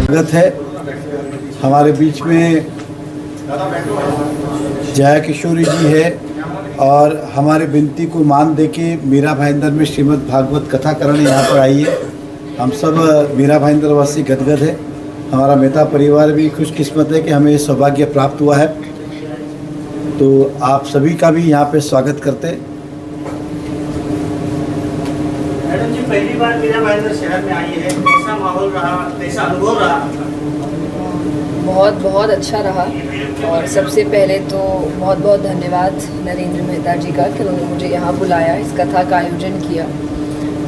स्वागत है। हमारे बीच में जया किशोरी जी है और हमारे विनती को मान दे के मीरा भाईंदर में श्रीमद् भागवत कथा करने यहाँ पर आई है। हम सब मीरा भाईंदर वासी गदगद है। हमारा मेहता परिवार भी खुशकिस्मत है कि हमें ये सौभाग्य प्राप्त हुआ है। तो आप सभी का भी यहाँ पे स्वागत करते। मैडम जी, पहली बार मीरा भाईंदर शहर में आई है, कैसा माहौल रहा, कैसा अनुभव रहा? बहुत बहुत अच्छा रहा। और सबसे पहले तो बहुत बहुत धन्यवाद नरेंद्र मेहता जी का कि उन्होंने मुझे यहाँ बुलाया, इस कथा का आयोजन किया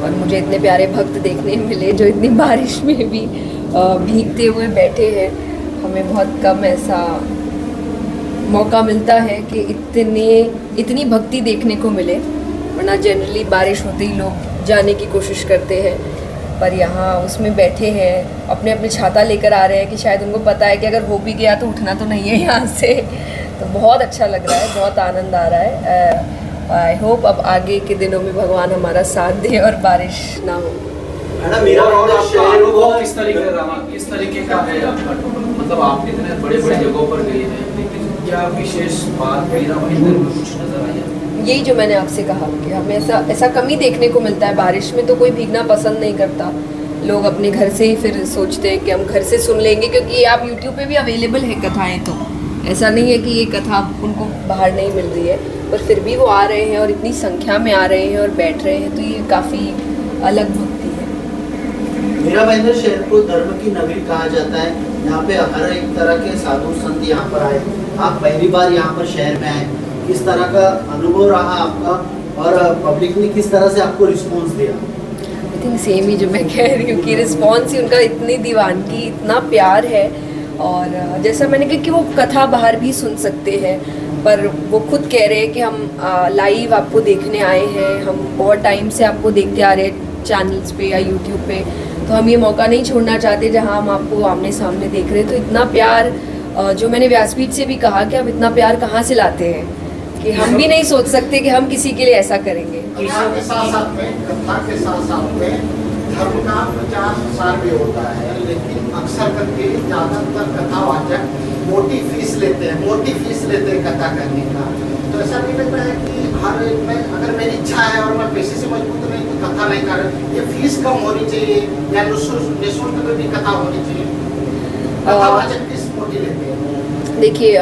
और मुझे इतने प्यारे भक्त देखने मिले जो इतनी बारिश में भी भीगते हुए बैठे हैं। हमें बहुत कम ऐसा मौका मिलता है कि इतनी भक्ति देखने को मिले, वरना जनरली बारिश होते ही लोग जाने की कोशिश करते हैं, पर यहाँ उसमें बैठे हैं, अपने अपने छाता लेकर आ रहे हैं कि शायद उनको पता है कि अगर हो भी गया तो उठना तो नहीं है यहाँ से। तो बहुत अच्छा लग रहा है, बहुत आनंद आ रहा है। आई होप अब आगे के दिनों में भगवान हमारा साथ दे और बारिश ना हो। मैडम, मीरा भाईंदर शहर को किस तरीके का है आपका? मतलब आप इतने बड़े बड़े जगहों पर गए हैं, लेकिन क्या विशेष बात मीरा भाईंदर में कुछ नजर आई है? यही जो मैंने आपसे कहा कि हमें ऐसा कम ही देखने को मिलता है। बारिश में तो कोई भीगना पसंद नहीं करता, लोग अपने घर से ही फिर सोचते हैं कि हम घर से सुन लेंगे, क्योंकि आप यूट्यूब पे भी अवेलेबल है कथाएं। तो ऐसा नहीं है कि ये कथा उनको बाहर नहीं मिल रही है, पर फिर भी वो आ रहे हैं और इतनी संख्या में आ रहे हैं और बैठ रहे हैं, तो ये काफ़ी अलग भक्ति है। मीरा भाईंदर शहर को धर्म की नगरी कहा जाता है। यहाँ पे हर एक तरह के साधु संत यहाँ पर आए। आप पहली बार यहाँ पर शहर में आए, किस तरह का अनुभव रहा आपका और पब्लिक ने किस तरह से आपको रिस्पॉन्स दिया? आई थिंक सेम ही जो मैं कह रही हूँ कि रिस्पॉन्स ही उनका, इतनी दीवानगी, इतना प्यार है। और जैसा मैंने कहा कि वो कथा बाहर भी सुन सकते हैं, पर वो खुद कह रहे हैं कि हम लाइव आपको देखने आए हैं, हम बहुत टाइम से आपको देखते आ रहे हैं चैनल्स पे या यूट्यूब पे, तो हम ये मौका नहीं छोड़ना चाहते जहाँ हम आपको आमने सामने देख रहे हैं। तो इतना प्यार, जो मैंने व्यासपीठ से भी कहा कि हम इतना प्यार कहाँ से लाते हैं कि हम भी नहीं सोच सकते कि हम किसी के लिए ऐसा करेंगे। कथा के साथ साथ में धर्म का प्रचार प्रसार भी होता है, लेकिन अक्सर करके ज़्यादातर कथावाचक मोटी फीस लेते हैं कथा करने का। तो ऐसा नहीं लगता है कि हर एक में अगर मेरी इच्छा है और मैं पैसे से मजबूत नहीं तो कथा नहीं कर रही, ये फीस कम होनी चाहिए या निःशुल्क में भी कथा होनी चाहिए? कथावाचक किस मोटी लेते हैं? देखिए,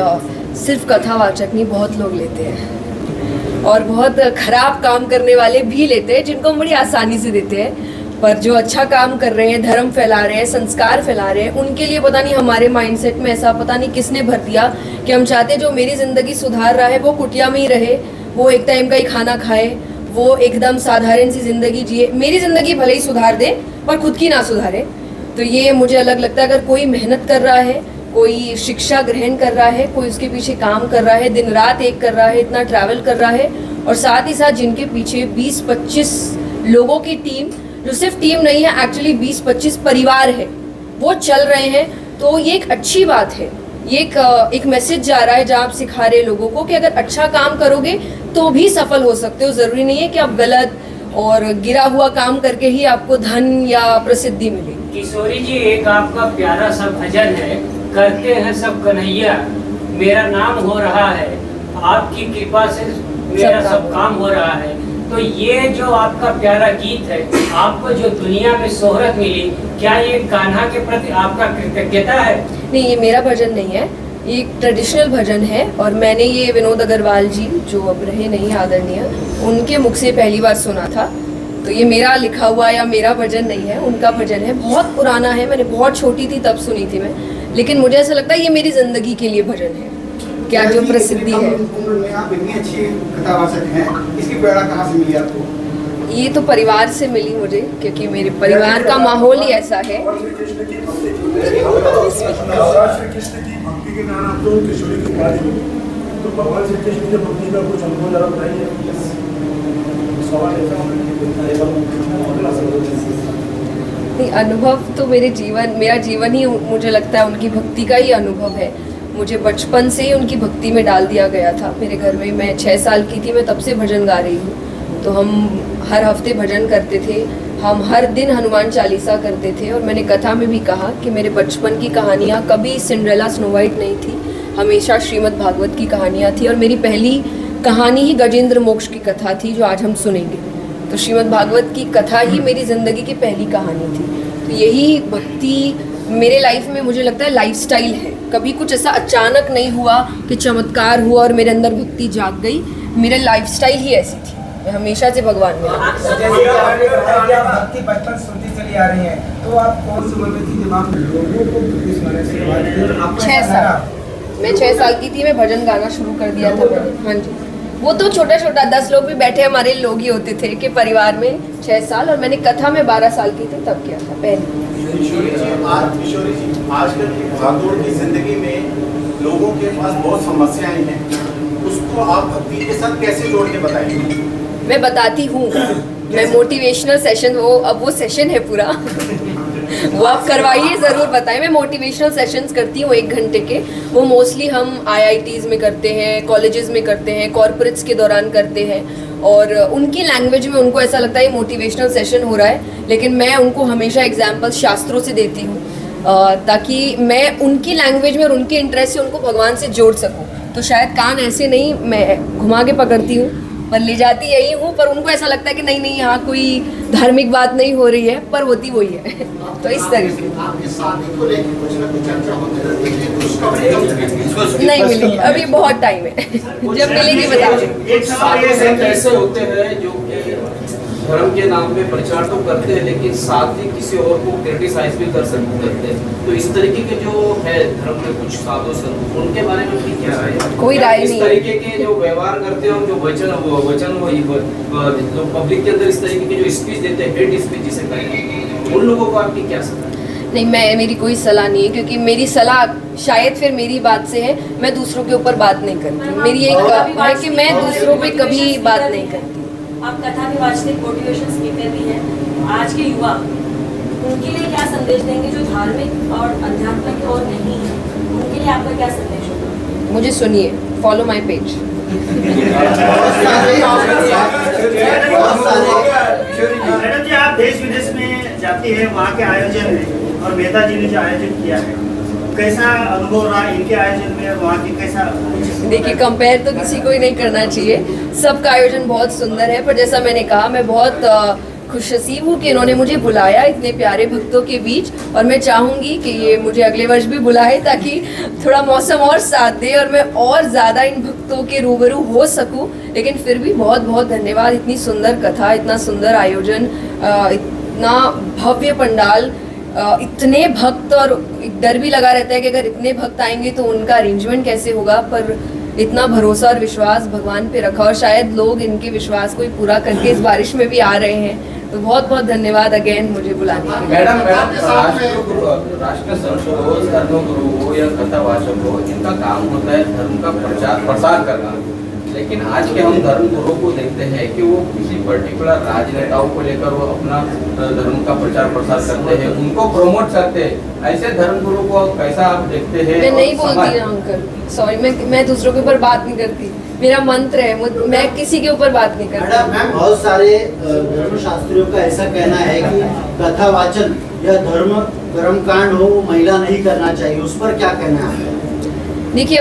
सिर्फ कथावाचक नहीं, बहुत लोग लेते हैं और बहुत खराब काम करने वाले भी लेते हैं, जिनको हम बड़ी आसानी से देते हैं। पर जो अच्छा काम कर रहे हैं, धर्म फैला रहे हैं, संस्कार फैला रहे हैं, उनके लिए पता नहीं हमारे माइंडसेट में ऐसा पता नहीं किसने भर दिया कि हम चाहते जो मेरी ज़िंदगी सुधार रहा है वो कुटिया में ही रहे, वो एक टाइम का ही खाना खाए, वो एकदम साधारण सी ज़िंदगी जिए। मेरी ज़िंदगी भले ही सुधार दे पर खुद की ना सुधारे। तो ये मुझे अलग लगता है। अगर कोई मेहनत कर रहा है, कोई शिक्षा ग्रहण कर रहा है, कोई उसके पीछे काम कर रहा है, दिन रात एक कर रहा है, इतना ट्रैवल कर रहा है, और साथ ही साथ जिनके पीछे 20-25 लोगों की टीम, जो सिर्फ टीम नहीं है, एक्चुअली 20-25 परिवार है, वो चल रहे हैं, तो ये एक अच्छी बात है। ये एक मैसेज जा रहा है जहाँ आप सिखा रहे लोगों को कि अगर अच्छा काम करोगे तो भी सफल हो सकते हो। ज़रूरी नहीं है कि आप गलत और गिरा हुआ काम करके ही आपको धन या प्रसिद्धि मिले। किशोरी जी, एक आपका प्यारा सा भजन है, करते हैं सब कन्हैया, मेरा नाम हो रहा है, आपकी कृपा से मेरा सब काम हो रहा है। तो ये जो आपका प्यारा गीत है, आपको जो दुनिया में शोहरत मिली, क्या ये कान्हा के प्रति आपका कृतज्ञता है? नहीं, ये मेरा भजन नहीं है, ये एक ट्रेडिशनल भजन है और मैंने ये विनोद अग्रवाल जी, जो अब रहे नहीं आदरणीय, उनके मुख से पहली बार सुना था। तो ये मेरा लिखा हुआ या मेरा भजन नहीं है, उनका भजन है। बहुत पुराना है, मैंने बहुत छोटी थी तब सुनी थी मैं, लेकिन मुझे ऐसा लगता है ये मेरी जिंदगी के लिए भजन है। क्या जो प्रसिद्धि है, आप इतनी अच्छी कथावाचक हैं, इसकी प्रेरणा कहाँ से मिली आपको? ये तो परिवार से मिली मुझे, क्योंकि मेरे परिवार का माहौल ही ऐसा है। नहीं, अनुभव तो मेरा जीवन ही मुझे लगता है उनकी भक्ति का ही अनुभव है। मुझे बचपन से ही उनकी भक्ति में डाल दिया गया था। मेरे घर में, मैं 6 साल की थी, मैं तब से भजन गा रही हूँ। तो हम हर हफ्ते भजन करते थे, हम हर दिन हनुमान चालीसा करते थे और मैंने कथा में भी कहा कि मेरे बचपन की कहानियाँ कभी सिंड्रेला स्नो वाइट नहीं थी, हमेशा श्रीमद् भागवत की कहानियाँ थी और मेरी पहली कहानी ही गजेंद्र मोक्ष की कथा थी जो आज हम सुनेंगे। तो श्रीमद् भागवत की कथा ही मेरी ज़िंदगी की पहली कहानी थी। तो यही भक्ति मेरे लाइफ में मुझे लगता है लाइफस्टाइल है। कभी कुछ ऐसा अचानक नहीं हुआ कि चमत्कार हुआ और मेरे अंदर भक्ति जाग गई। मेरा लाइफस्टाइल ही ऐसी थी, मैं हमेशा से भगवान में भक्ति बचपन सुनती चली आ रही है, तो आप कौन सी उम्र में थी जब आप लोगों को भक्ति सुनाने से शुरुआत की? आपको 6 ऐसा साल। लगा? मैं 6 साल की थी, मैं भजन गाना शुरू कर दिया था मैंने। हाँ जी, वो तो छोटा छोटा 10 लोग भी बैठे हमारे लोग ही होते थे कि परिवार में 6 साल, और मैंने कथा में 12 साल की थी तब किया था पहले। किशोरी जी, आजकल की भागदौड़ की जिंदगी में लोगों के पास बहुत समस्याएं हैं, उसको आप भक्ति के साथ कैसे जोड़ के बताएंगे? मैं बताती हूँ, मैं मोटिवेशनल सेशन, वो सेशन है पूरा वो आप करवाइए, ज़रूर बताएं। मैं मोटिवेशनल सेशंस करती हूँ 1 घंटे के। वो मोस्टली हम IITs में करते हैं, कॉलेजेस में करते हैं, कॉर्पोरेट्स के दौरान करते हैं, और उनकी लैंग्वेज में उनको ऐसा लगता है मोटिवेशनल सेशन हो रहा है, लेकिन मैं उनको हमेशा एग्जाम्पल शास्त्रों से देती हूँ ताकि मैं उनकी लैंग्वेज में और उनके इंटरेस्ट से उनको भगवान से जोड़ सकूँ। तो शायद कान ऐसे नहीं मैं घुमा के पकड़ती हूँ, पर ले जाती यही हूँ, पर उनको ऐसा लगता है कि नहीं नहीं यहाँ कोई धार्मिक बात नहीं हो रही है, पर होती वही है। तो इस तरीके आपकी शादी को लेकर कुछ ना कुछ चर्चा होती रहती है, खुशखबरी नहीं मिली, अभी बहुत टाइम है जब मिलेगी बताओ। सारे संत ऐसे होते हैं जो कि धर्म के नाम पे प्रचार तो करते हैं, लेकिन साथ ही किसी और को क्रिटिसाइज भी कर सकते हैं। तो इस तरीके के जो है धर्म में कुछ साधु संत, उनके बारे में आपकी क्या राय है? कोई राय नहीं। इस तरीके के जो व्यवहार करते हैं और जो वचन जो पब्लिक के अंदर इस तरीके के जो स्पीच देते हैं, हेट स्पीच जिसे कहें, उन लोगों को आपकी क्या सलाह? नहीं, मेरी कोई सलाह नहीं है, क्योंकि मेरी सलाह शायद फिर मेरी बात से है, मैं दूसरों के ऊपर बात नहीं करती। मेरी एक है कि मैं दूसरों पे कभी बात नहीं करती। आप कथा भी वाचते, मोटिवेशन स्पीकर भी हैं। आज के युवा उनके लिए क्या संदेश देंगे जो धार्मिक और आध्यात्मिक और नहीं है, उनके लिए आपका क्या संदेश होगा? मुझे सुनिए, फॉलो माय पेज। मैडम जी, आप देश विदेश में जाती है, वहाँ के आयोजन में, और मेहता जी ने जो आयोजन किया है, कैसा अनुभव रहा इनके आयोजन में, वहाँ की कैसा? देखिए, कंपेयर तो किसी को ही नहीं करना चाहिए, सबका आयोजन बहुत सुंदर है, पर जैसा मैंने कहा, मैं बहुत खुशनसीब हूँ कि इन्होंने मुझे बुलाया इतने प्यारे भक्तों के बीच, और मैं चाहूँगी कि ये मुझे अगले वर्ष भी बुलाए ताकि थोड़ा मौसम और साथ दे और मैं और ज़्यादा इन भक्तों के रूबरू हो सकूँ। लेकिन फिर भी बहुत बहुत धन्यवाद, इतनी सुंदर कथा, इतना सुंदर आयोजन, इतना भव्य पंडाल, इतने भक्त, और एक डर भी लगा रहता है कि अगर इतने भक्त आएंगे तो उनका अरेंजमेंट कैसे होगा, पर इतना भरोसा और विश्वास भगवान पे रखा, और शायद लोग इनके विश्वास को ही पूरा करके इस बारिश में भी आ रहे हैं। तो बहुत बहुत धन्यवाद अगेन मुझे बुलाने के लिए। मैडम, राष्ट्र संत हो, धर्म गुरु हो या कथावाचक हो, इनका काम होता है धर्म का प्रचार प्रसार करना। लेकिन आज के हम धर्म गुरुओं को देखते हैं कि वो किसी पर्टिकुलर राजनेताओं को लेकर वो अपना धर्म का प्रचार प्रसार करते हैं, उनको प्रमोट करते हैं। ऐसे धर्म गुरु को कैसा आप देखते हैं? मैं नहीं बोलती ना अंकल, सॉरी, मैं दूसरों के ऊपर बात नहीं करती, मेरा मंत्र है, मैं किसी के ऊपर बात नहीं करती। मैम, बहुत सारे धर्मशास्त्रियों का ऐसा कहना है कि कथावाचन या धर्म कर्मकांड हो वो महिला नहीं करना चाहिए, उस पर क्या कहना है? देखिए,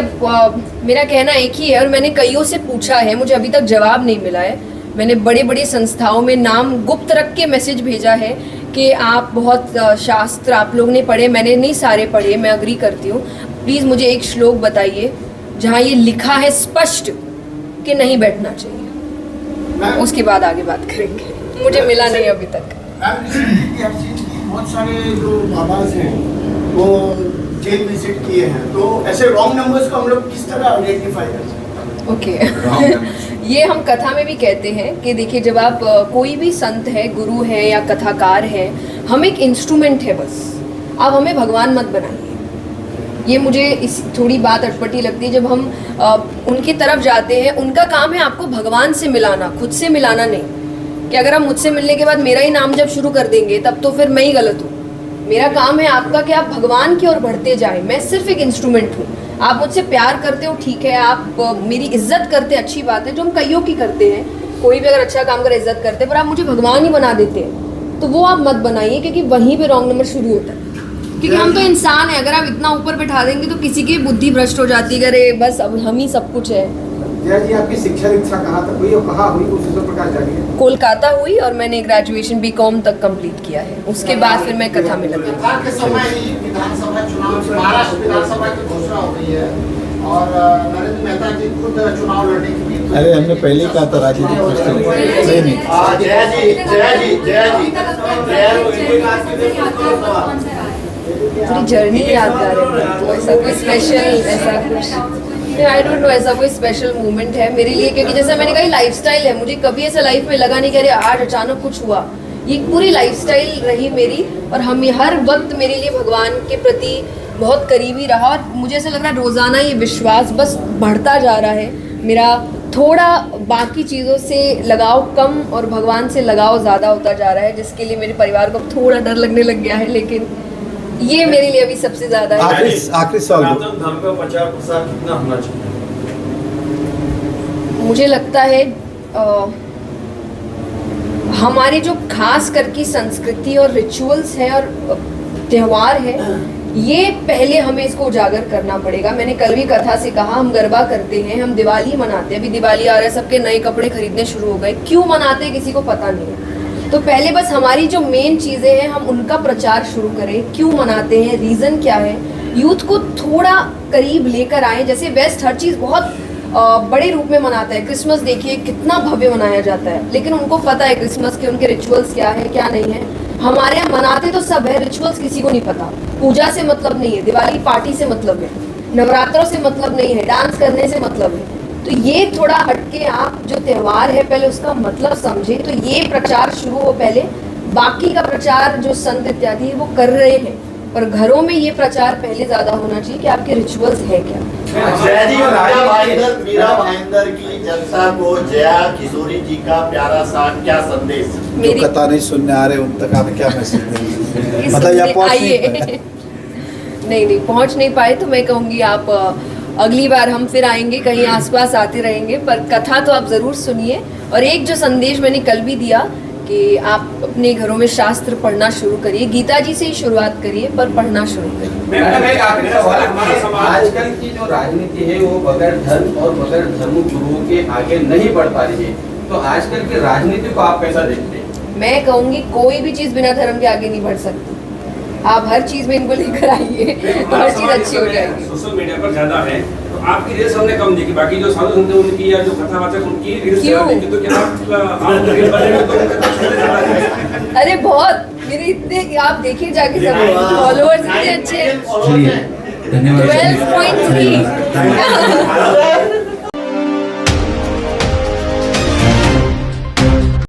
मेरा कहना एक ही है, और मैंने कईयों से पूछा है, मुझे अभी तक जवाब नहीं मिला है। मैंने बड़े बड़े संस्थाओं में नाम गुप्त रख के मैसेज भेजा है कि आप बहुत शास्त्र आप लोग ने पढ़े, मैंने नहीं सारे पढ़े, मैं अग्री करती हूँ, प्लीज़ मुझे एक श्लोक बताइए जहाँ ये लिखा है स्पष्ट कि नहीं बैठना चाहिए, उसके बाद आगे बात करेंगे। मुझे मिला नहीं अभी तक। बहुत सारे जो बाबाज हैं वो जेल विजिट किए हैं, तो ऐसे रॉन्ग नंबर्स को हम लोग किस तरह आइडेंटिफाई कर सकते हैं? ओके ये हम कथा में भी कहते हैं कि देखिए, जब आप कोई भी संत है, गुरु है या कथाकार है, हम एक इंस्ट्रूमेंट है बस, आप हमें भगवान मत बनाइए। ये मुझे इस थोड़ी बात अटपटी लगती है जब हम उनकी तरफ जाते हैं। उनका काम है आपको भगवान से मिलाना, खुद से मिलाना नहीं। कि अगर आप मुझसे मिलने के बाद मेरा ही नाम जब शुरू कर देंगे तब तो फिर मैं ही गलत हूँ। मेरा काम है आपका कि आप भगवान की ओर बढ़ते जाए, मैं सिर्फ एक इंस्ट्रूमेंट हूँ। आप मुझसे प्यार करते हो ठीक है, आप मेरी इज्जत करते अच्छी बात है, जो हम कईयों की करते हैं। कोई भी अगर अच्छा काम करे इज्जत करते हैं, पर आप मुझे भगवान ही बना देते हैं तो वो आप मत बनाइए, क्योंकि वहीं पे रॉन्ग नंबर शुरू होता है। क्योंकि हम तो इंसान है, अगर आप इतना ऊपर बैठा देंगे तो किसी की बुद्धि भ्रष्ट हो जाती है, अरे बस अब हम ही सब कुछ है। जया जी, आपकी शिक्षा दीक्षा कहाँ तक हुई और कहाँ हुई, उस पर प्रकाश डालिए। कोलकाता हुई और मैंने ग्रेजुएशन बीकॉम तक कंप्लीट किया है। उसके बाद फिर मैं कथा में लगी। कथा के समय ही विधानसभा चुनाव, महाराष्ट्र विधानसभा की घोषणा हो गई है और नरेंद्र मेहता जी खुद चुनाव लड़ने की भी। अरे हमने पहले ही कहा था राजनीतिक नहीं। जया जी पूरी जर्नी यादगार है। तो ऐसा कोई स्पेशल, ऐसा कुछ आई डोंट नो, ऐसा कोई स्पेशल मोमेंट है मेरे लिए, क्योंकि जैसा मैंने कहा लाइफस्टाइल है। मुझे कभी ऐसा लाइफ में लगा नहीं कि अरे आज अचानक कुछ हुआ। ये पूरी लाइफस्टाइल रही मेरी, और हम हर वक्त मेरे लिए भगवान के प्रति बहुत करीबी रहा। और मुझे ऐसा लग रहा है रोज़ाना ये विश्वास बस बढ़ता जा रहा है मेरा। थोड़ा बाकी चीज़ों से लगाव कम और भगवान से लगाव ज़्यादा होता जा रहा है, जिसके लिए मेरे परिवार को थोड़ा डर लगने लग गया है। लेकिन ये मेरे लिए अभी सबसे ज़्यादा है। आखिरी सवाल धर्म का प्रचार प्रसार कितना होना चाहिए? मुझे लगता है हमारे जो खास करके संस्कृति और रिचुअल्स हैं और त्यौहार है, ये पहले हमें इसको उजागर करना पड़ेगा। मैंने कल भी कथा से कहा, हम गरबा करते हैं, हम दिवाली मनाते हैं। अभी दिवाली आ रहा है, सबके नए कपड़े खरीदने शुरू हो गए। क्यों मनाते हैं किसी को पता नहीं है। तो पहले बस हमारी जो मेन चीज़ें हैं हम उनका प्रचार शुरू करें। क्यों मनाते हैं, रीज़न क्या है, यूथ को थोड़ा करीब लेकर आए। जैसे वेस्ट हर चीज़ बहुत बड़े रूप में मनाता है। क्रिसमस देखिए कितना भव्य मनाया जाता है, लेकिन उनको पता है क्रिसमस के उनके रिचुअल्स क्या है क्या नहीं है। हमारे यहाँ मनाते तो सब है, रिचुअल्स किसी को नहीं पता। पूजा से मतलब नहीं है, दिवाली पार्टी से मतलब है, नवरात्रों से मतलब नहीं है, डांस करने से मतलब है। तो ये थोड़ा हटके आप जो त्यौहार है पहले उसका मतलब समझे। तो ये प्रचार शुरू हो पहले, बाकी का प्रचार जो संत इत्यादि वो कर रहे हैं, पर घरों में ये प्रचार पहले ज्यादा होना चाहिए कि आपके रिचुअल्स है क्या। मीरा भाईंदर की जनता को जया किशोरी जी का प्यारा सा क्या संदेश? जो कथा नहीं सुनने आ रहे उन तक आप क्या मैसेज देंगे? मतलब या नहीं पहुंच नहीं पाए तो मैं कहूँगी आप अगली बार हम फिर आएंगे, कहीं आसपास आते रहेंगे, पर कथा तो आप ज़रूर सुनिए। और एक जो संदेश मैंने कल भी दिया कि आप अपने घरों में शास्त्र पढ़ना शुरू करिए, गीता जी से ही शुरुआत करिए, पर पढ़ना शुरू करिए। आजकल की जो राजनीति है वो बगैर धर्म और बगैर धर्म गुरुओं के आगे नहीं बढ़ पा रही है, तो आजकल की राजनीति को आप कैसा देखते हैं? मैं कहूँगी कोई भी चीज़ बिना धर्म के आगे नहीं बढ़ सकती। आप हर चीज में इनको लेकर आइए तो हर चीज अच्छी हो जाएगी। सोशल मीडिया पर ज्यादा है तो आपकी रील्स हमने कम देखी, बाकी जो साधु संत उनकी या जो कथावाचक उनकी रील्स ज्यादा देखी, तो क्या आप रील बनेंगे तो अरे बहुत मेरे इतने आप देखिए जाके सब फॉलोअर्स इतने अच्छे 12.3